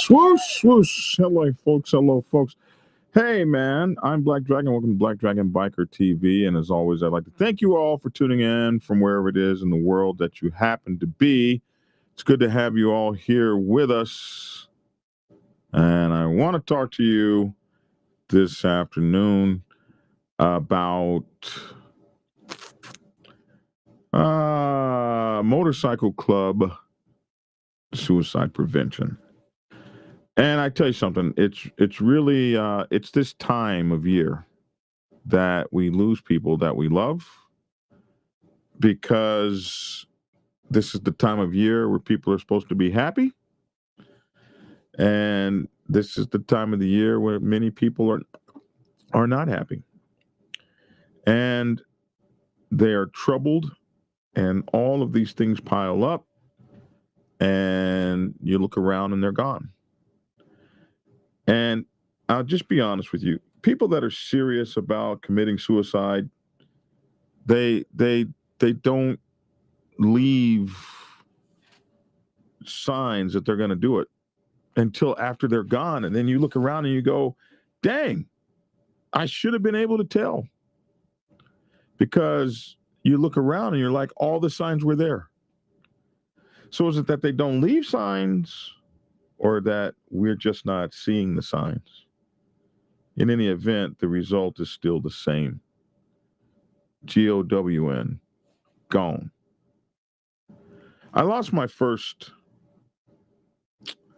Swoosh, swoosh. Hello, folks. Hello, folks. Hey, man. I'm Black Dragon. Welcome to Black Dragon Biker TV. And as always, I'd like to thank you all for tuning in from wherever it is in the world that you happen to be. It's good to have you all here with us. And I want to talk to you this afternoon about motorcycle club suicide prevention. And I tell you something, it's really it's this time of year that we lose people that we love, because this is the time of year where people are supposed to be happy, and this is the time of the year where many people are not happy, and they are troubled, and all of these things pile up, and you look around and they're gone. And I'll just be honest with you. People that are serious about committing suicide, they don't leave signs that they're going to do it until after they're gone. And then you look around and you go, dang, I should have been able to tell. Because you look around and you're like, all the signs were there. So is it that they don't leave signs, or that we're just not seeing the signs? In any event, the result is still the same. GOWN, gone. I lost my first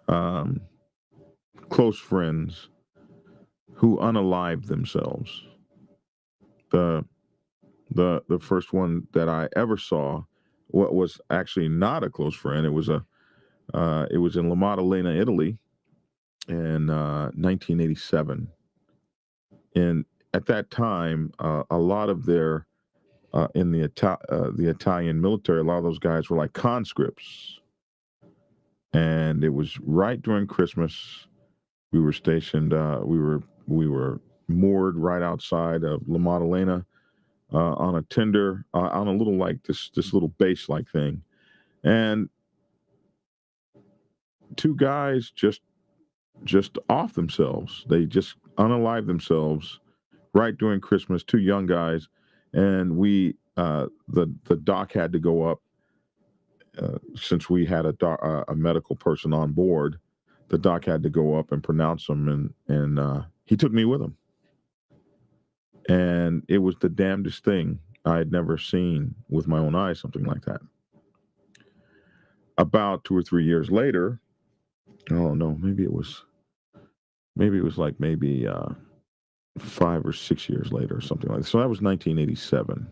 close friends who unalived themselves. The first one that I ever saw, what was actually not a close friend. It was in La Maddalena, Italy, in 1987. And at that time, a lot of their in the Italian military, a lot of those guys were like conscripts. And it was right during Christmas. We were stationed. We were moored right outside of La Maddalena on a tender, on a little like this little base like thing, and two guys just off themselves. They just unalived themselves right during Christmas. Two young guys, and we the doc had to go up. Since we had a medical person on board, the doc had to go up and pronounce them, and he took me with him. And it was the damnedest thing. I had never seen with my own eyes something like that. About 2 or 3 years later, oh no, maybe it was like 5 or 6 years later or something like that. So that was 1987.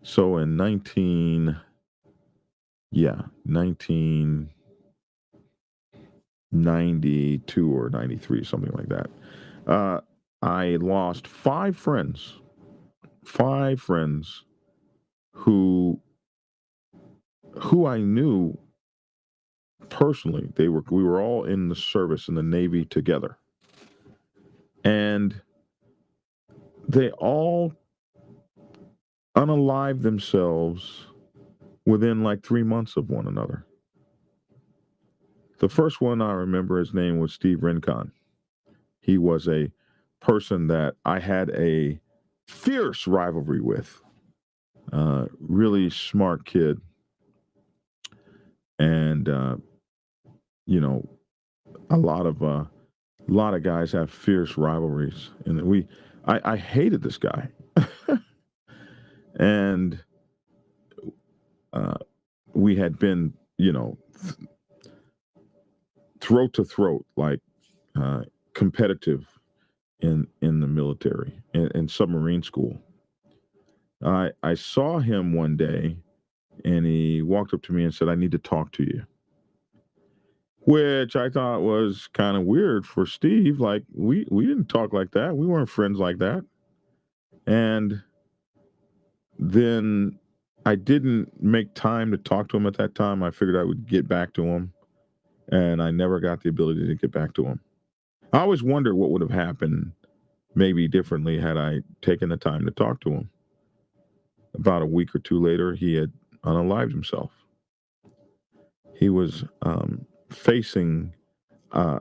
So in 1992 or 93, something like that. I lost five friends who I knew personally. We were all in the service in the Navy together, and they all unalived themselves within like 3 months of one another. The first one I remember, his name was Steve Rincon. He was a person that I had a fierce rivalry with. Really smart kid. And, a lot of guys have fierce rivalries. And I hated this guy. And we had been, throat to throat, like competitive in the military and submarine school. I saw him one day, and he walked up to me and said, "I need to talk to you," which I thought was kind of weird for Steve. Like we didn't talk like that. We weren't friends like that. And then I didn't make time to talk to him at that time. I figured I would get back to him, and I never got the ability to get back to him. I always wondered what would have happened maybe differently had I taken the time to talk to him. About a week or two later, he had unalived himself. He was facing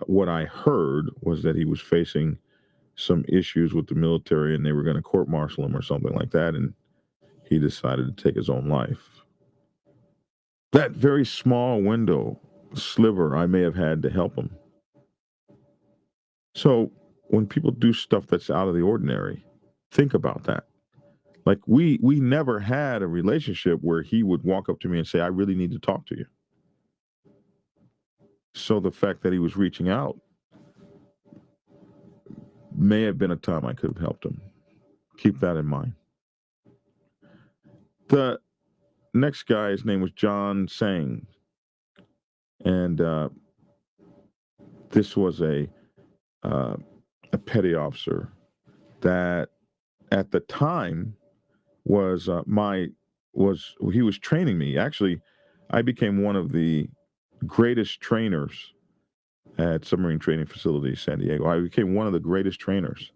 what I heard was that he was facing some issues with the military and they were going to court martial him or something like that. And he decided to take his own life. That very small window, sliver, I may have had to help him. So when people do stuff that's out of the ordinary, think about that. Like we never had a relationship where he would walk up to me and say, I really need to talk to you. So the fact that he was reaching out may have been a time I could have helped him. Keep that in mind. The next guy, his name was John Sang. And this was a petty officer that at the time was he was training me. Actually, I became one of the greatest trainers at submarine training facility San Diego. I became one of the greatest trainers.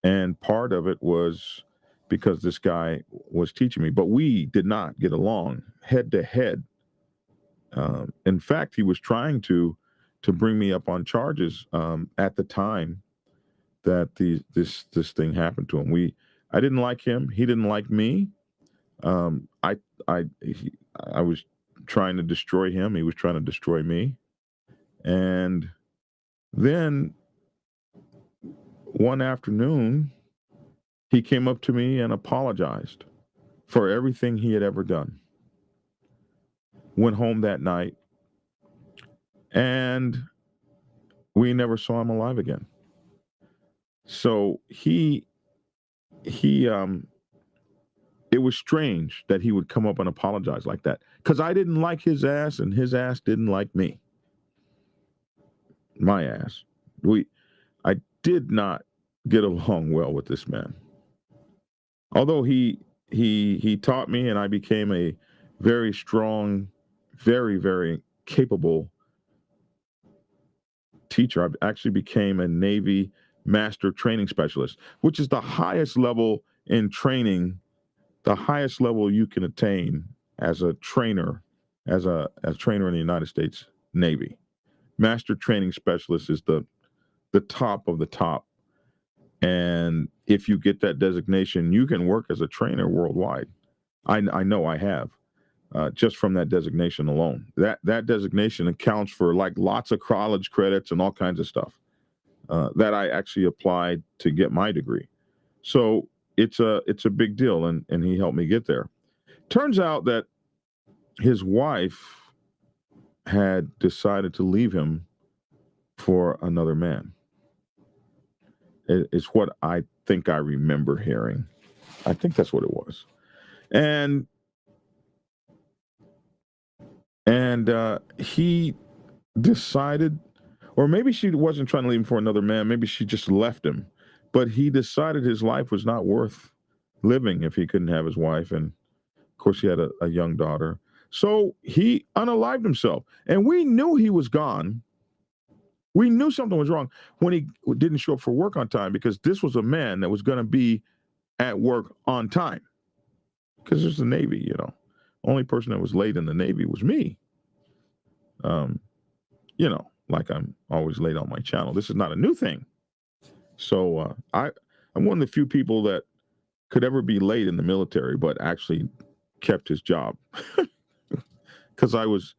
And part of it was because this guy was teaching me, but we did not get along head to head. In fact, he was trying to bring me up on charges at the time that this thing happened to him. I didn't like him. He didn't like me. I was trying to destroy him. He was trying to destroy me. And then one afternoon, he came up to me and apologized for everything he had ever done. Went home that night, and we never saw him alive again. So it was strange that he would come up and apologize like that, because I didn't like his ass and his ass didn't like me. My ass. I did not get along well with this man. Although he taught me and I became a very strong, very, very capable teacher. I actually became a Navy Master Training Specialist, which is the highest level in training, the highest level you can attain as a trainer, as a trainer in the United States Navy. Master Training Specialist is the top of the top. And if you get that designation, you can work as a trainer worldwide. I know I have. Just from that designation alone. That designation accounts for like lots of college credits and all kinds of stuff that I actually applied to get my degree. So it's a big deal, and he helped me get there. Turns out that his wife had decided to leave him for another man. It's what I think I remember hearing. I think that's what it was. And he decided, or maybe she wasn't trying to leave him for another man. Maybe she just left him. But he decided his life was not worth living if he couldn't have his wife. And of course, he had a young daughter. So he unalived himself. And we knew he was gone. We knew something was wrong when he didn't show up for work on time, because this was a man that was going to be at work on time. Because it's the Navy, you know. Only person that was late in the Navy was me. You know, like I'm always late on my channel. This is not a new thing. So I'm one of the few people that could ever be late in the military, but actually kept his job because I was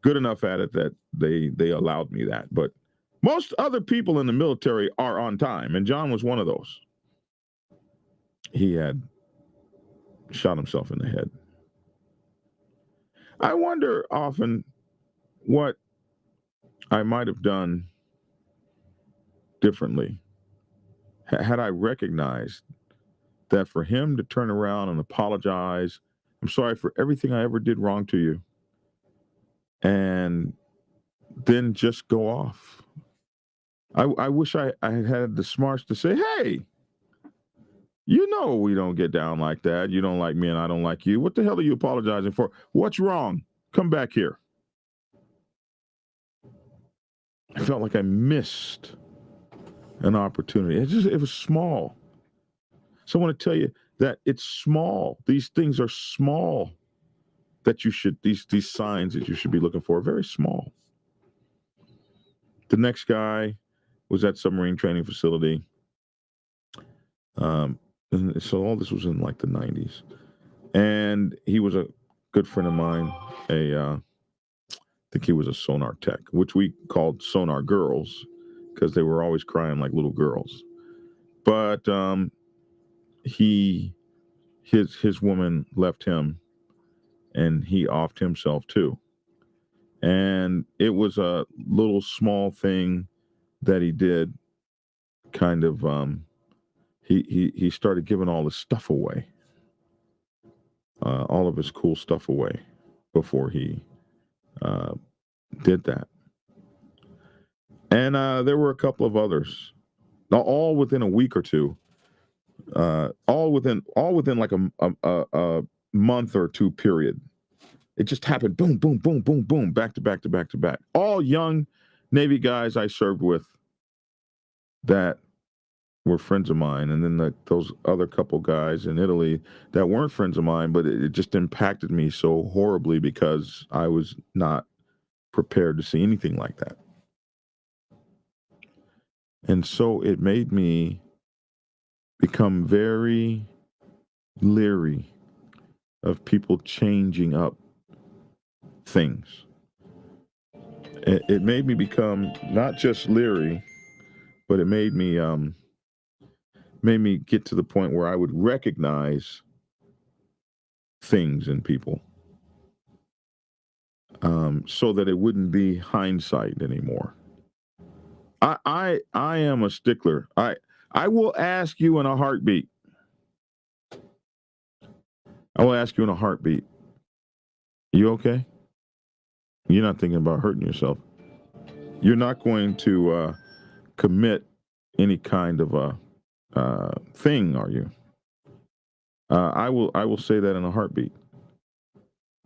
good enough at it that they allowed me that. But most other people in the military are on time, and John was one of those. He had shot himself in the head. I wonder often what I might have done differently had I recognized that for him to turn around and apologize, I'm sorry for everything I ever did wrong to you, and then just go off. I wish I had the smarts to say, hey, you know we don't get down like that. You don't like me and I don't like you. What the hell are you apologizing for? What's wrong? Come back here. I felt like I missed an opportunity. It was small. So I want to tell you that it's small. These things are small that you should, these signs that you should be looking for are very small. The next guy was at submarine training facility. And so all this was in like the 90s. And he was a good friend of mine. I think he was a sonar tech, which we called sonar girls because they were always crying like little girls. But his woman left him, and he offed himself too. And it was a little small thing that he did. Kind of, he started giving all his stuff away, all of his cool stuff away, before he did that. And there were a couple of others, all within a week or two. All within like a month or two period. It just happened. Boom, boom, boom, boom, boom, back to back to back to back. All young Navy guys I served with that were friends of mine, and then those other couple guys in Italy that weren't friends of mine, but it just impacted me so horribly because I was not prepared to see anything like that. And so it made me become very leery of people changing up things. It made me become not just leery, but it made me get to the point where I would recognize things in people, so that it wouldn't be hindsight anymore. I am a stickler. I will ask you in a heartbeat. I will ask you in a heartbeat. You okay? You're not thinking about hurting yourself. You're not going to commit any kind of a thing, are you? I will say that in a heartbeat.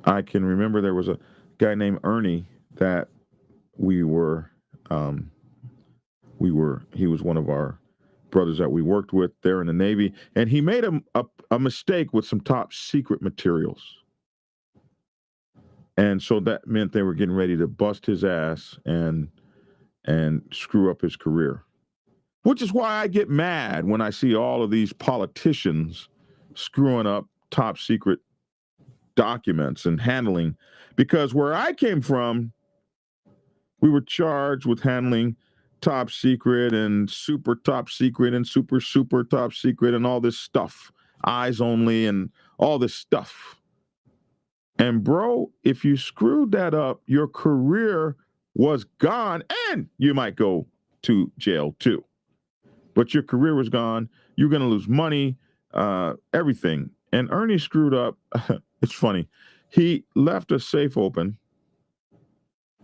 I can remember there was a guy named Ernie that he was one of our brothers that we worked with there in the Navy, and he made a mistake with some top secret materials. And so that meant they were getting ready to bust his ass and screw up his career. Which is why I get mad when I see all of these politicians screwing up top secret documents and handling, because where I came from, we were charged with handling top secret and super top secret and super top secret and all this stuff, eyes only and all this stuff. And bro, if you screwed that up, your career was gone, and you might go to jail too. But your career was gone. You're going to lose money, everything. And Ernie screwed up. It's funny. He left a safe open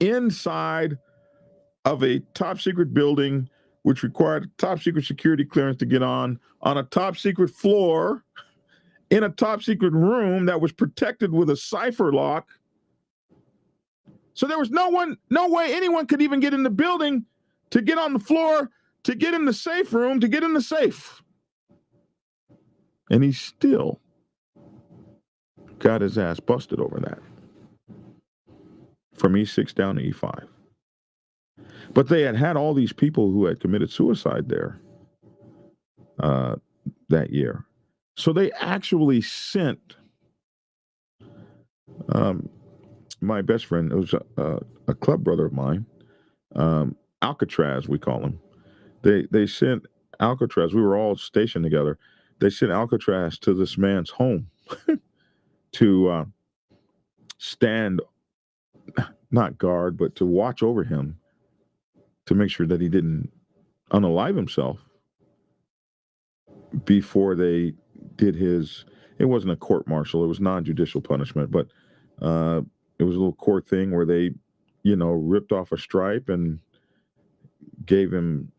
inside of a top secret building, which required top secret security clearance to get on a top secret floor, in a top secret room that was protected with a cipher lock. So there was no way anyone could even get in the building to get on the floor, to get in the safe room, to get in the safe. And he still got his ass busted over that. From E6 down to E5. But they had all these people who had committed suicide there that year. So they actually sent my best friend, it was a club brother of mine, Alcatraz, we call him. They sent Alcatraz. We were all stationed together. They sent Alcatraz to this man's home to stand, not guard, but to watch over him, to make sure that he didn't unalive himself before they did his. It wasn't a court martial. It was non-judicial punishment, but it was a little court thing where they, ripped off a stripe and gave him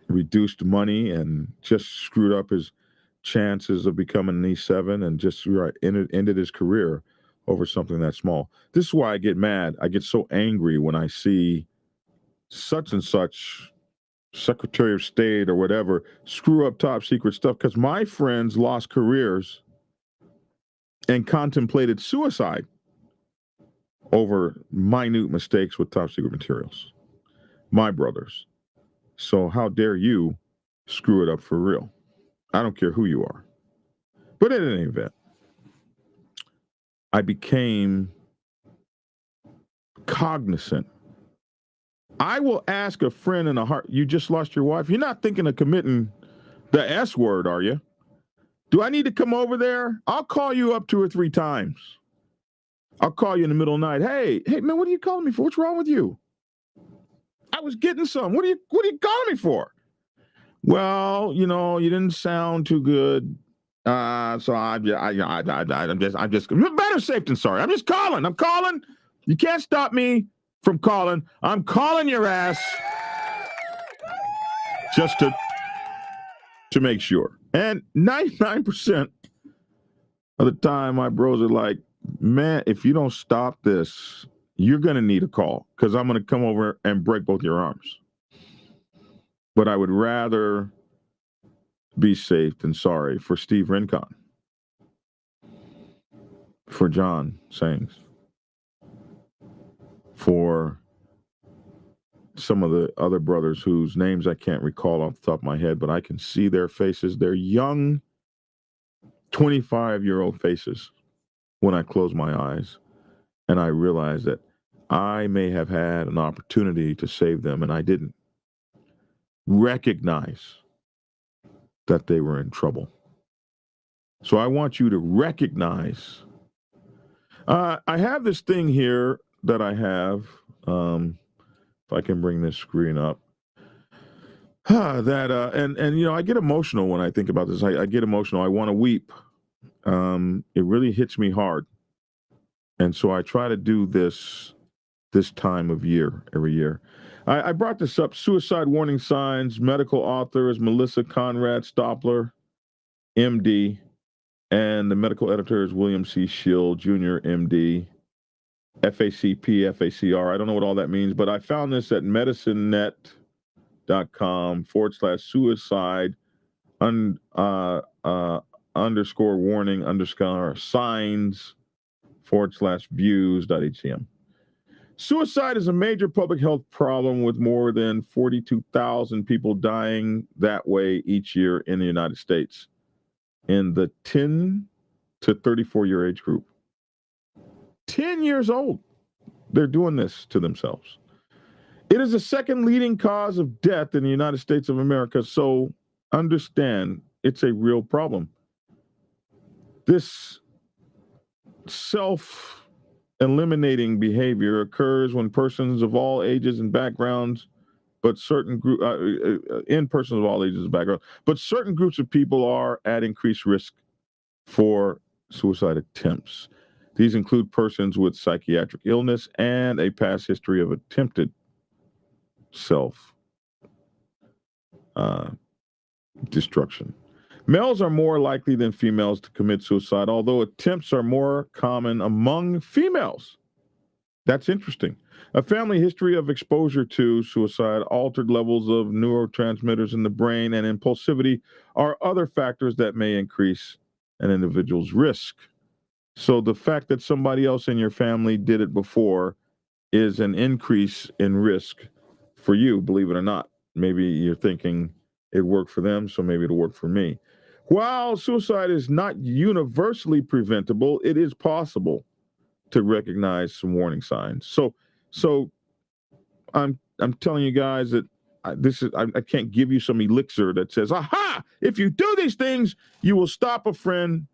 reduced money and just screwed up his chances of becoming an E7 and just ended his career over something that small. This is why I get mad. I get so angry when I see such and such Secretary of State or whatever screw up top secret stuff, because my friends lost careers and contemplated suicide over minute mistakes with top secret materials. my brothers. So how dare you screw it up for real? I don't care who you are. But in any event, I became cognizant. I will ask a friend in a heart, you just lost your wife? You're not thinking of committing the S word, are you? Do I need to come over there? I'll call you up 2 or 3 times. I'll call you in the middle of the night. Hey, man, what are you calling me for? What's wrong with you? I was getting some. What are you calling me for? Well, you didn't sound too good. So I'm just better safe than sorry. I'm just calling. I'm calling. You can't stop me from calling. I'm calling your ass just to make sure. And 99% of the time, my bros are like, man, if you don't stop this, you're going to need a call because I'm going to come over and break both your arms. But I would rather be safe than sorry for Steve Rincon, for John Sayings, for some of the other brothers whose names I can't recall off the top of my head, but I can see their faces. They're young, 25-year-old faces when I close my eyes and I realize that I may have had an opportunity to save them and I didn't recognize that they were in trouble. So I want you to recognize. I have this thing here that I have. If I can bring this screen up. And I get emotional when I think about this. I get emotional. I want to weep. It really hits me hard. And so I try to do this time of year, every year. I brought this up, suicide warning signs. Medical author is Melissa Conrad Stopler, MD, and the medical editor is William C. Shield, Jr., MD, FACP, FACR. I don't know what all that means, but I found this at medicinenet.com/suicide underscore warning underscore signs /views.htm. Suicide is a major public health problem with more than 42,000 people dying that way each year in the United States in the 10 to 34-year age group. 10 years old, they're doing this to themselves. It is the second leading cause of death in the United States of America, so understand it's a real problem. This self-eliminating behavior occurs when persons of all ages and backgrounds, but certain groups of people are at increased risk for suicide attempts. These include persons with psychiatric illness and a past history of attempted self-destruction. Males are more likely than females to commit suicide, although attempts are more common among females. That's interesting. A family history of exposure to suicide, altered levels of neurotransmitters in the brain, and impulsivity are other factors that may increase an individual's risk. So the fact that somebody else in your family did it before is an increase in risk for you, believe it or not. Maybe you're thinking it worked for them, so maybe it'll work for me. While suicide is not universally preventable, it is possible to recognize some warning signs. So I'm telling you guys that I can't give you some elixir that says, aha, if you do these things, you will stop a friend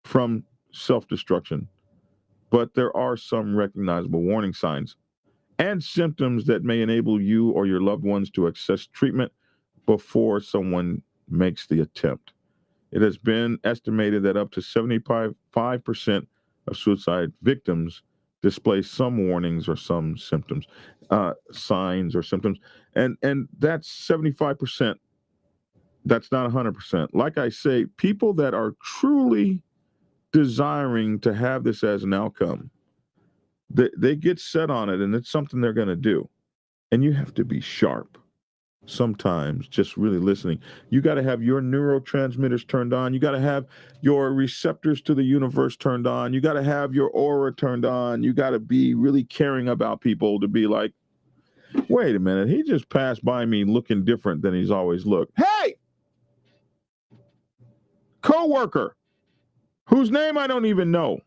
from self-destruction. But there are some recognizable warning signs and symptoms that may enable you or your loved ones to access treatment before someone makes the attempt. It has been estimated that up to 75% of suicide victims display some warnings or some symptoms, signs or symptoms. And that's 75%. That's not 100%. Like I say, people that are truly desiring to have this as an outcome, they get set on it and it's something they're going to do. And you have to be sharp. Sometimes just really listening. You got to have your neurotransmitters turned on. You got to have your receptors to the universe turned on. You got to have your aura turned on. You got to be really caring about people to be like, Wait a minute. He just passed by me looking different than he's always looked. Hey! Coworker, whose name I don't even know.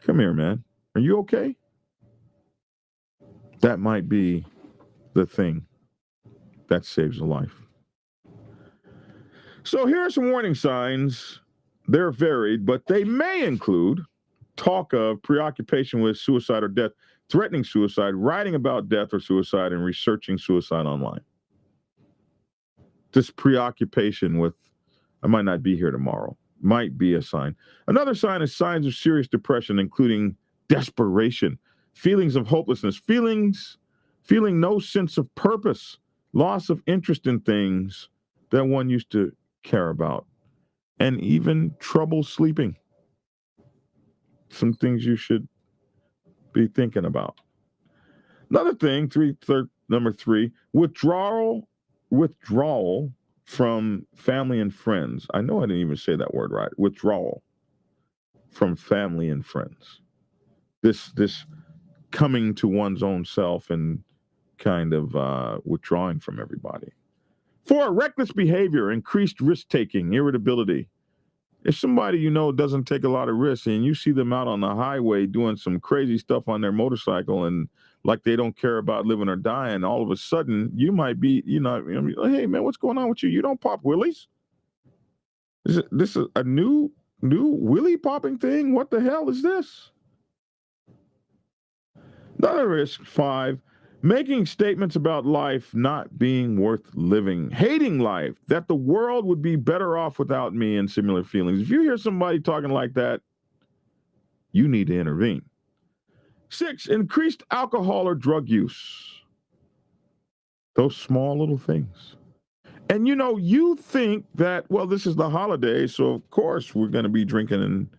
Come here, man. Are you okay? That might be the thing that saves a life. So here are some warning signs. They're varied, but they may include talk of preoccupation with suicide or death, threatening suicide, writing about death or suicide, and researching suicide online. This preoccupation with, I might not be here tomorrow, might be a sign. Another sign is signs of serious depression, including desperation, feelings of hopelessness, feeling no sense of purpose, loss of interest in things that one used to care about, and even trouble sleeping. Some things you should be thinking about. Another thing, number 3, withdrawal from family and friends. I know I didn't even say that word right. Withdrawal from family and friends. This coming to one's own self and kind of withdrawing from everybody. 4, reckless behavior, increased risk-taking, irritability. If somebody you know doesn't take a lot of risks and you see them out on the highway doing some crazy stuff on their motorcycle and like they don't care about living or dying, all of a sudden you might be, hey man, what's going on with you? You don't pop willies? This is a new willy popping thing? What the hell is this? Another risk, 5, making statements about life not being worth living, hating life, that the world would be better off without me, and similar feelings. If you hear somebody talking like that, you need to intervene. 6, increased alcohol or drug use. Those small little things. And you think that, well, this is the holiday, so of course we're going to be drinking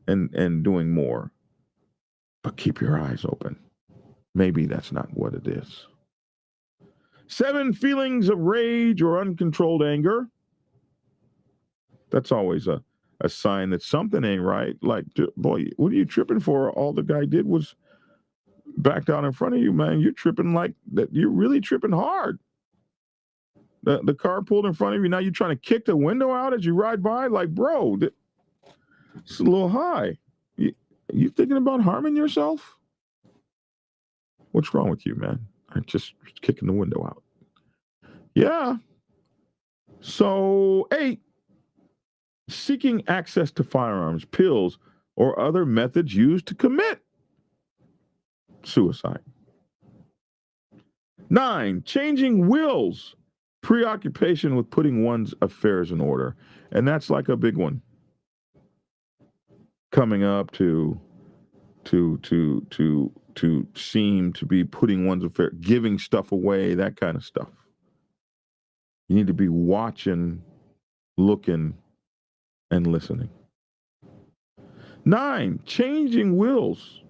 and doing more. But keep your eyes open. Maybe that's not what it is. 7, feelings of rage or uncontrolled anger. That's always a sign that something ain't right. Like, boy, what are you tripping for? All the guy did was backed out in front of you, man. You're tripping like that. You're really tripping hard. The car pulled in front of you. Now you're trying to kick the window out as you ride by. Like, bro, it's a little high. You thinking about harming yourself? What's wrong with you, man? I'm just kicking the window out. Yeah. So 8, seeking access to firearms, pills, or other methods used to commit suicide. 9, changing wills, preoccupation with putting one's affairs in order. And that's like a big one. Coming up to seem to be putting one's affair, giving stuff away, that kind of stuff. You need to be watching, looking, and listening. 9, changing wills.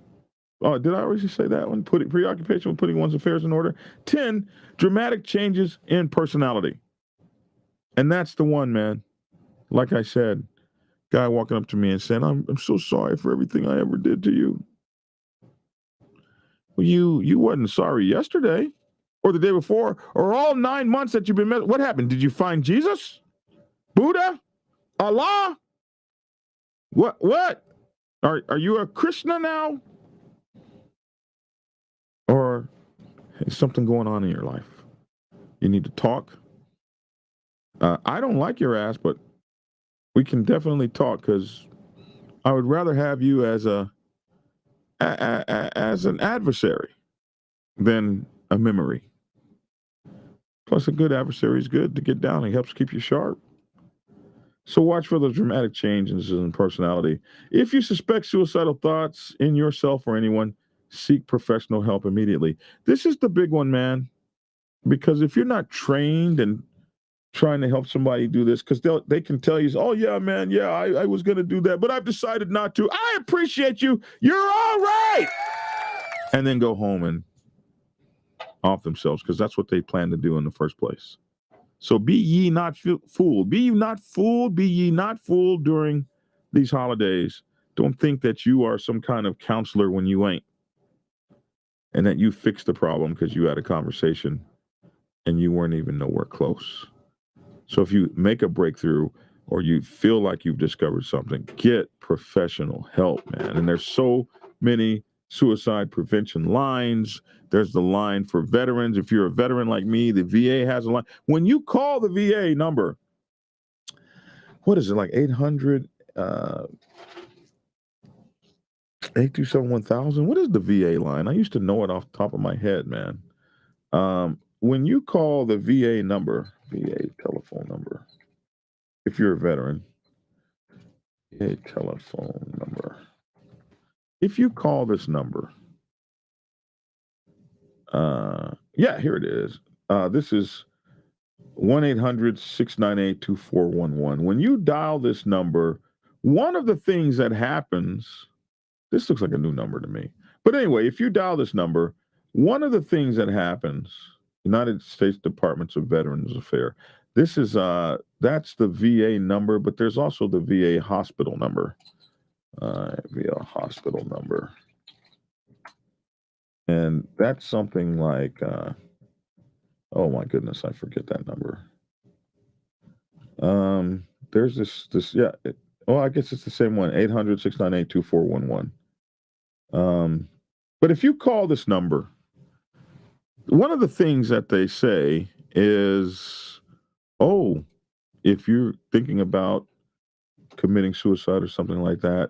Oh, did I already say that one? Preoccupation with putting one's affairs in order. 10, dramatic changes in personality. And that's the one, man. Like I said, guy walking up to me and saying, I'm so sorry for everything I ever did to you. Well, you wasn't sorry yesterday or the day before or all 9 months that you've been what happened? Did you find Jesus? Buddha? Allah? What? Are you a Krishna now? Or is something going on in your life? You need to talk. I don't like your ass, but we can definitely talk because I would rather have you as as an adversary than a memory. Plus, a good adversary is good to get down. It helps keep you sharp. So watch for those dramatic changes in personality. If you suspect suicidal thoughts in yourself or anyone, seek professional help immediately. This is the big one, man, because if you're not trained and trying to help somebody do this, because they can tell you, oh, yeah, man, yeah, I was going to do that, but I've decided not to. I appreciate you. You're all right. And then go home and off themselves, because that's what they plan to do in the first place. So be ye not fooled. Be ye not fooled. Be ye not fooled during these holidays. Don't think that you are some kind of counselor when you ain't. and that you fixed the problem because you had a conversation and you weren't even nowhere close. So if you make a breakthrough or you feel like you've discovered something, get professional help, man. And there's so many suicide prevention lines. There's the line for veterans. If you're a veteran like me, the VA has a line. When you call the VA number, what is it, like 800 827 1000? What is the VA line? I used to know it off the top of my head, man. When you call the VA number, VA telephone number, if you're a veteran, VA telephone number. If you call this number, yeah, here it is. This is 1-800-698-2411. When you dial this number, one of the things that happens, this looks like a new number to me. But anyway, if you dial this number, one of the things that happens, United States Departments of Veterans Affairs, this is that's the VA number, but there's also the VA hospital number. VA hospital number. And that's something like oh my goodness, I forget that number. There's this yeah, I guess it's the same one, 800-698-2411. But if you call this number, one of the things that they say is, oh, if you're thinking about committing suicide or something like that,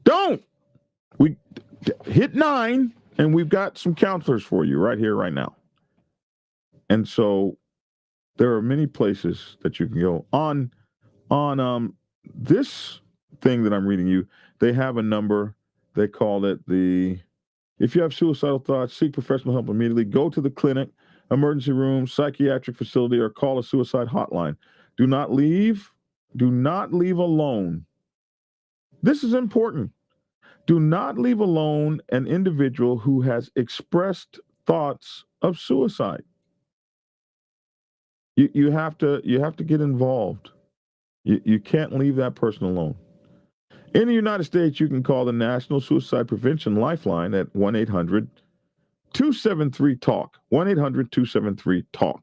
don't. We hit 9 and we've got some counselors for you right here, right now. And so there are many places that you can go. On this thing that I'm reading you, they have a number. They call it if you have suicidal thoughts, seek professional help immediately. Go to the clinic, emergency room, psychiatric facility, or call a suicide hotline. Do not leave alone. This is important. Do not leave alone an individual who has expressed thoughts of suicide. You have to get involved. You can't leave that person alone. In the United States, you can call the National Suicide Prevention Lifeline at 1-800-273-TALK. 1-800-273-TALK.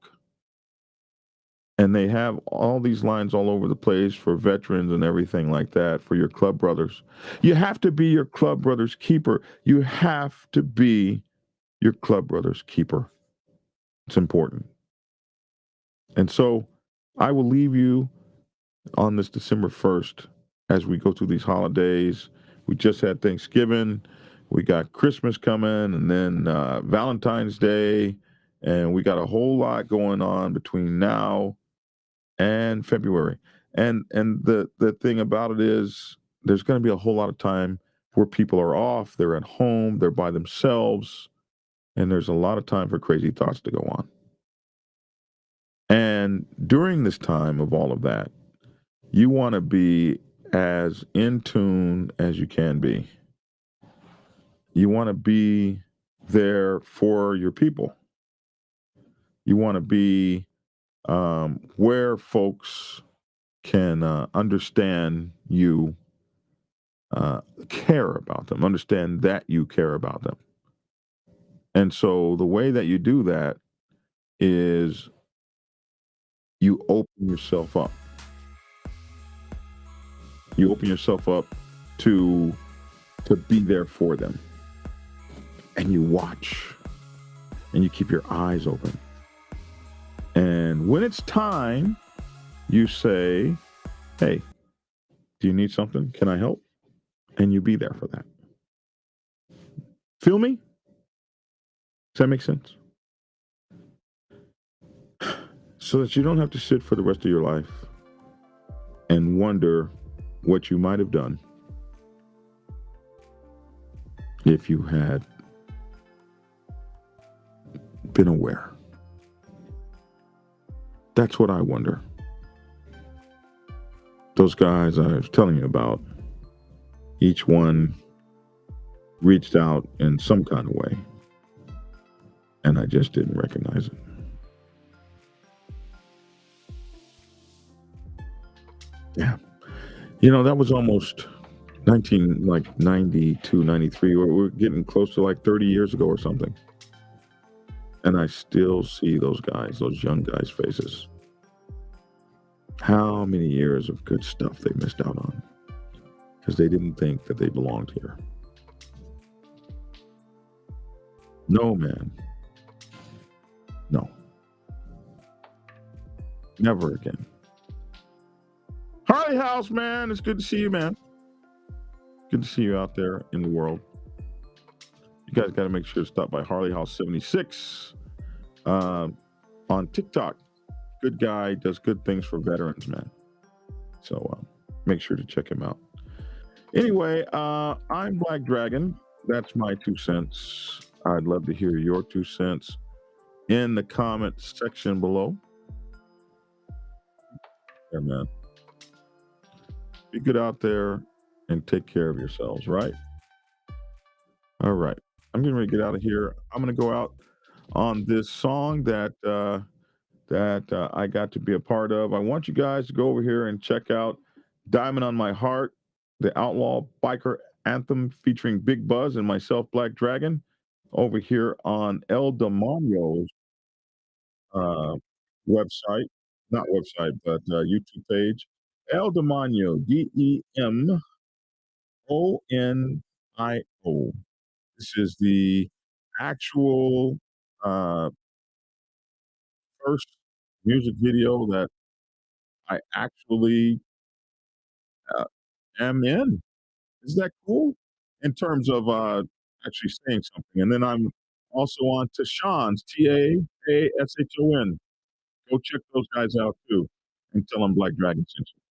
And they have all these lines all over the place for veterans and everything like that, for your club brothers. You have to be your club brother's keeper. You have to be your club brother's keeper. It's important. And so I will leave you on this December 1st as we go through these holidays. We just had Thanksgiving. We got Christmas coming, and then Valentine's Day. And we got a whole lot going on between now and February. And the thing about it is there's going to be a whole lot of time where people are off, they're at home, they're by themselves, and there's a lot of time for crazy thoughts to go on. And during this time of all of that, you want to be as in tune as you can be. You want to be there for your people. You want to be where folks can understand you, care about them, understand that you care about them. And so the way that you do that is you open yourself up. You open yourself up to be there for them. And you watch and you keep your eyes open. And when it's time, you say, hey, do you need something? Can I help? And you be there for that. Feel me? Does that make sense? So that you don't have to sit for the rest of your life and wonder what you might have done if you had been aware. That's what I wonder. Those guys I was telling you about, each one reached out in some kind of way, and I just didn't recognize it. Yeah. You know, that was almost 19 like 92, 93. We're getting close to like 30 years ago or something. And I still see those guys, those young guys' faces. How many years of good stuff they missed out on because they didn't think that they belonged here. No, man. No. Never again. Harley House, man. It's good to see you, man. Good to see you out there in the world. You guys got to make sure to stop by Harley House 76 on TikTok. Good guy, does good things for veterans, man. So make sure to check him out. Anyway, I'm Black Dragon. That's my 2 cents. I'd love to hear your 2 cents in the comment section below. Yeah, man. Be good out there and take care of yourselves, right? All right. I'm getting ready to get out of here. I'm going to go out on this song that I got to be a part of. I want you guys to go over here and check out Diamond on My Heart, the Outlaw Biker Anthem featuring Big Buzz and myself, Black Dragon, over here on El Demonio's website, not website, but YouTube page. El Demonio, DEMONIO. This is the actual first music video that I actually am in. Isn't that cool? In terms of actually saying something. And then I'm also on Tashawn's, TAASHON. Go check those guys out too and tell them Black Dragon sent you.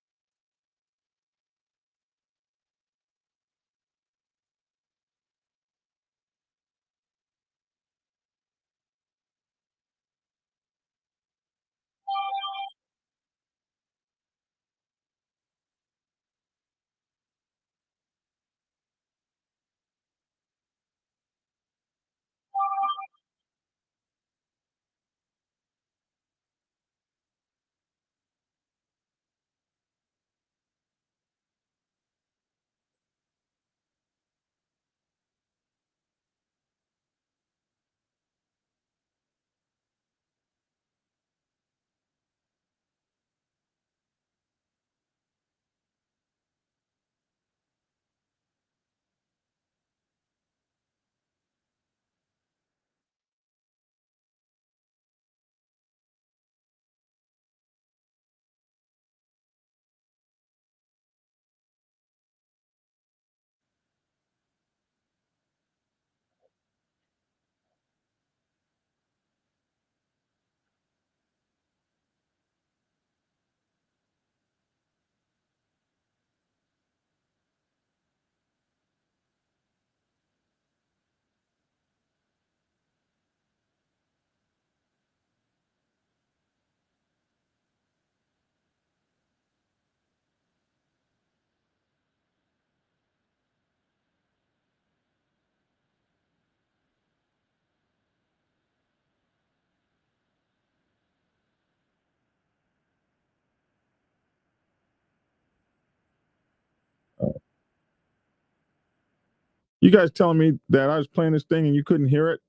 You guys telling me that I was playing this thing and you couldn't hear it?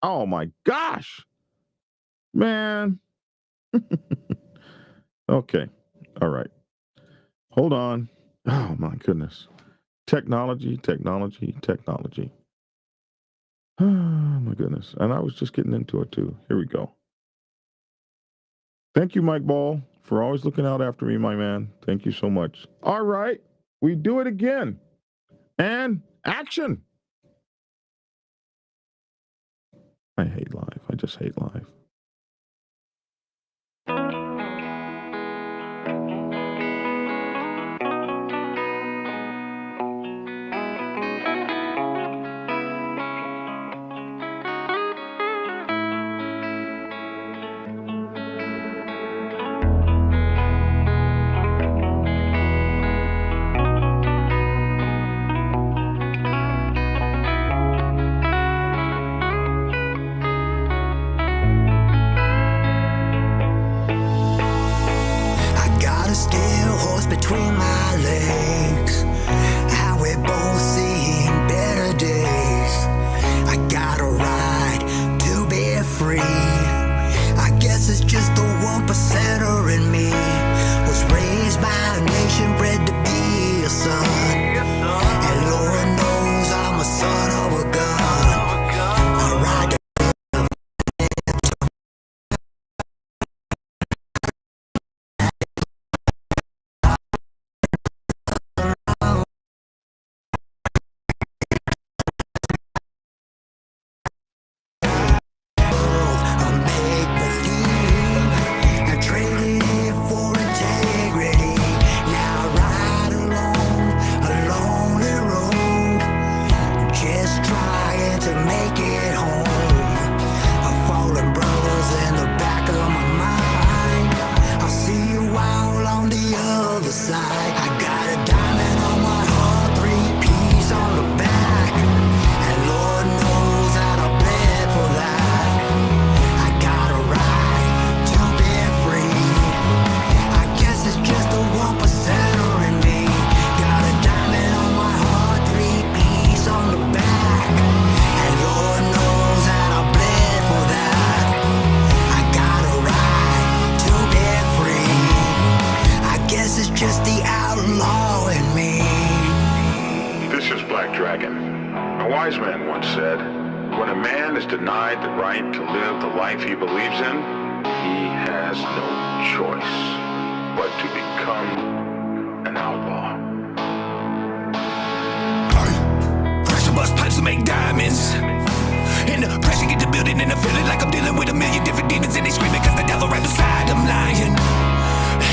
Oh my gosh, man. Okay. All right. Hold on. Oh my goodness. Technology, technology, technology. Oh my goodness. And I was just getting into it too. Here we go. Thank you, Mike Ball, for always looking out after me, my man. Thank you so much. All right. We do it again. And action. I hate live. I just hate live. Between my legs, how it 1%er in me was raised by a nation bred to be a son. And Lord knows I'm a son of a gun. I ride the denied the right to live the life he believes in, he has no choice but to become an outlaw. Pressure bust pipes to make diamonds. And the pressure get to building and I feel it like I'm dealing with a million different demons and they screaming cause the devil right beside them lying.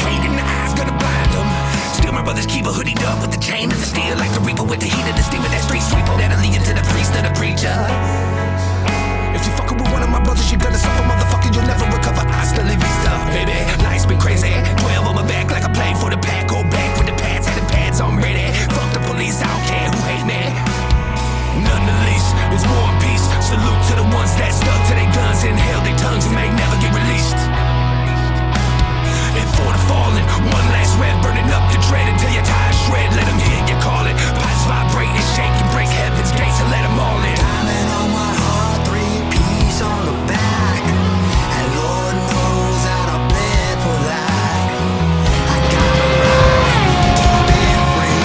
Hate in the eyes gonna blind them. Still my brothers keep a hoodie up with the chain and the steel like the reaper with the heat of the steam of that street sweeper that'll lead you to the priest or the preacher. If you fucking with one of my brothers, you're gonna suffer, motherfucker, you'll never recover. I still live stuff, baby. Life's been crazy. 12 on my back like I played for the pack. Go back with the pads, had the pads on ready. Fuck the police, I don't care who hate me. None the least, it's war and peace. Salute to the ones that stuck to their guns and held their tongues and may never get released. And for the fallen, one last red burning up the dread until your tires shred. Let them hear you call it. Pipes vibrate and shake and break heaven's gates and let them all in. Diamond on my heart, 3 P's on the back. And Lord knows that I bled for that. I got a right to be free.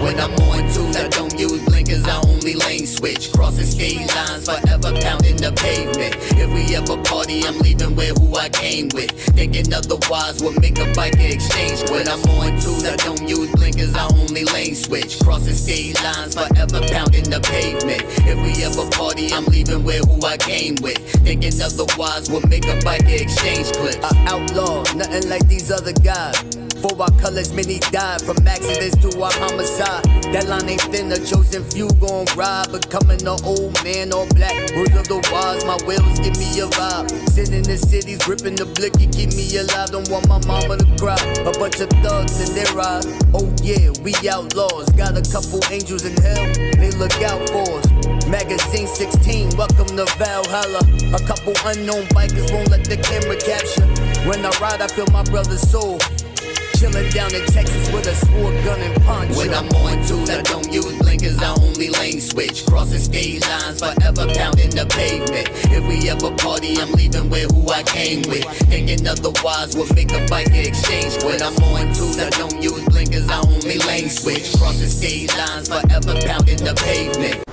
When I'm on twos, I don't use blinkers, I only lane switch. Crossing skate lines, forever pounding the pavement. If we ever party, I'm leaving with who I came with. Thinking otherwise would make a biker exchange. When I'm on twos, I don't use blinkers, I only lane switch. Crossing skate lines, forever pounding the pavement. If we ever party, I'm leaving with who I came with. Thinking otherwise would make a biker exchange clip. I outlaw, nothing like these other guys. For our colors, many died. From accidents to our homicide. That line ain't thin, a chosen few gon' ride. Becoming an old man, all black. Words of the wise, my wheels give me a vibe. Sitting in the cities, gripping the blicky, keep me alive. Don't want my mama to cry. A bunch of thugs in their eyes. Oh yeah, we outlaws. Got a couple angels in hell, they look out for us. Magazine 16, welcome to Valhalla. A couple unknown bikers won't let the camera capture. When I ride, I feel my brother's soul. Chillin' down in Texas with a sword, gun, and poncho. When I'm on twos, I don't use blinkers, I only lane switch. Crossing skate lines, forever pounding the pavement. If we ever party, I'm leaving with who I came with. Thinking otherwise would make a biker exchange. When I'm on twos, I don't use blinkers, I only lane switch. Crossing skate lines, forever pounding the pavement.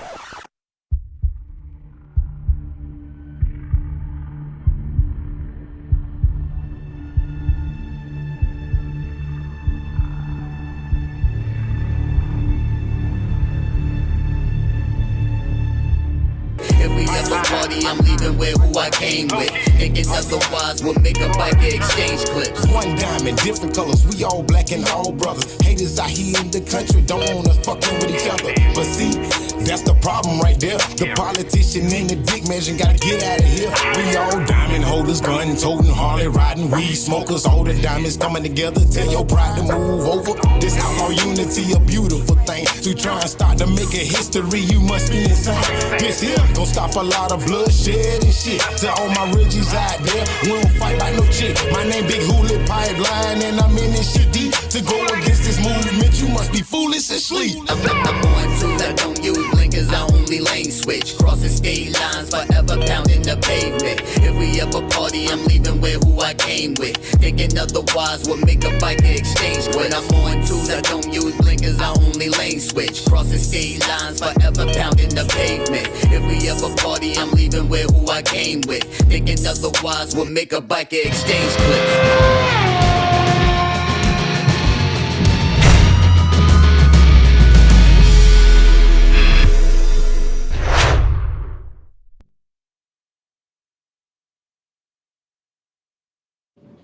I'm leaving with who I came with. Thinking otherwise would make a biker exchange clips. One diamond, different colors, we all black and all brothers. Haters out here in the country don't want us fucking with each other. But see, That's the problem right there. The politician and the dick measure gotta get out of here. We all diamond holders, gun toting, Harley riding, weed smokers. All the diamonds coming together. Tell your bride to move over. This outlaw unity a beautiful thing. To try and start to make a history, you must be insane. This here gon' stop a lot of bloodshed and shit. To all my Reggies out there, we don't fight by no chick. My name Big Hoolie Pipeline, and I'm in this shit deep. To go against this movement, you must be foolish and sleep. I'm on twos, I don't use blinkers, I only lane switch. Crossing state lines, forever pounding the pavement. If we ever party, I'm leaving with who I came with. Thinking otherwise would make a biker exchange. When I'm on twos, I don't use blinkers, I only lane switch. Crossing state lines, forever pounding the pavement. If we ever party, I'm leaving with who I came with. Thinking otherwise would make a biker exchange clip.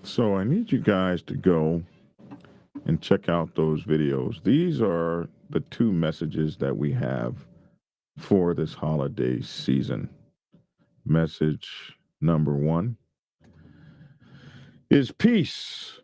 So I need you guys to go and check out those videos. These are the two messages that we have for this holiday season. Message number one is peace.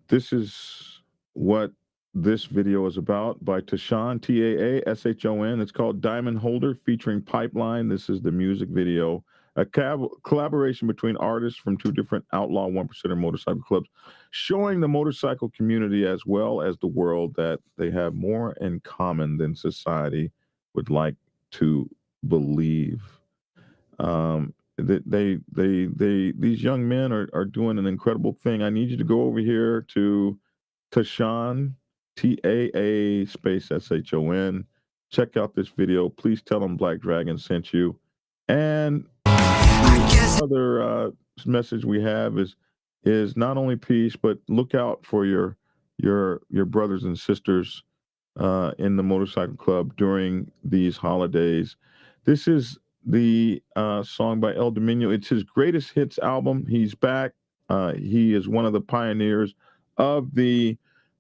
This is what this video is about by Tashawn, Taashon. It's called Diamond Holder featuring Pipeline. This is the music video, a collaboration between artists from two different outlaw 1%er motorcycle clubs, showing the motorcycle community as well as the world that they have more in common than society would like to believe. These young men are doing an incredible thing. I need you to go over here to Tashawn, Taa space SHON. Check out this video. Please tell them Black Dragon sent you. And other message we have is not only peace, but look out for your brothers and sisters in the motorcycle club during these holidays. This is the song by El Dominio. It's his greatest hits album. He's back. He is one of the pioneers of the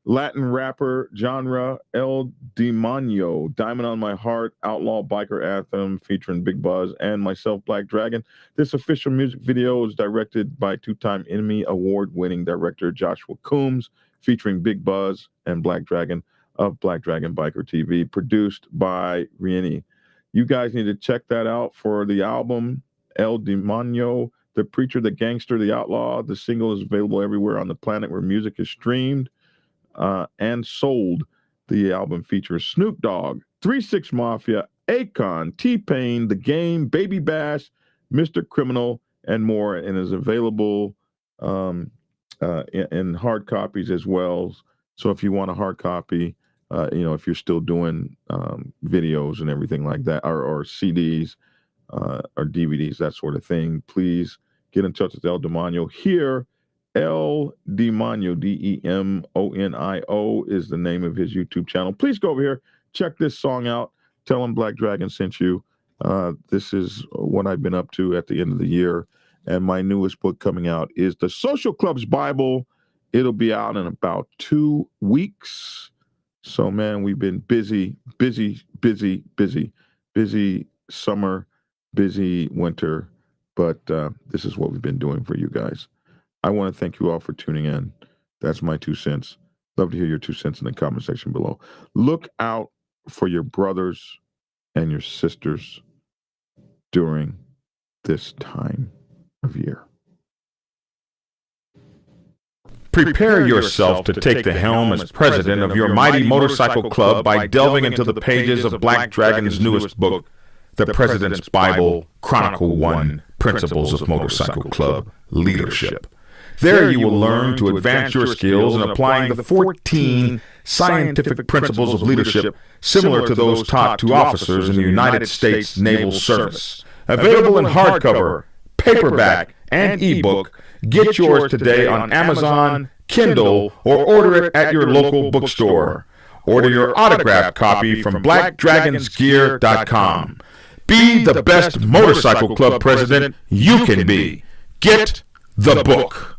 Latin rapper genre. El Demonio, Diamond on My Heart, outlaw biker anthem featuring Big Buzz and myself, Black Dragon. This official music video is directed by two-time Emmy award-winning director Joshua Coombs, featuring Big Buzz and Black Dragon of Black Dragon Biker TV, produced by Rieni. You guys need to check that out for the album El Demonio, The Preacher, The Gangster, The Outlaw. The single is available everywhere on the planet where music is streamed and sold. The album features Snoop Dogg, 3-6 Mafia, Akon, T-Pain, The Game, Baby Bash, Mr. Criminal, and more, and is available in hard copies as well. So if you want a hard copy, if you're still doing videos and everything like that, or CDs or DVDs, that sort of thing, please get in touch with El Demonio. Here, El Demonio, Demonio is the name of his YouTube channel. Please go over here, check this song out. Tell him Black Dragon sent you. This is what I've been up to at the end of the year. And my newest book coming out is The Social Club's Bible. It'll be out in about 2 weeks. So, man, we've been busy summer, busy winter. But this is what we've been doing for you guys. I want to thank you all for tuning in. That's my 2 cents. Love to hear your 2 cents in the comment section below. Look out for your brothers and your sisters during this time of year. Prepare yourself to take the helm as president of your mighty motorcycle club by delving into the pages of Black Dragon's newest book, The President's Bible, Chronicle 1, Principles of Motorcycle Club Leadership. There you will learn to advance your skills in applying the 14 scientific principles of leadership similar to those taught to officers in the United States Naval Service. Available in hardcover, paperback, and ebook. Get yours today on Amazon, Kindle, or order it at your local bookstore. Order your autographed copy from blackdragonsgear.com. Be the best motorcycle club president you can be. Get the book.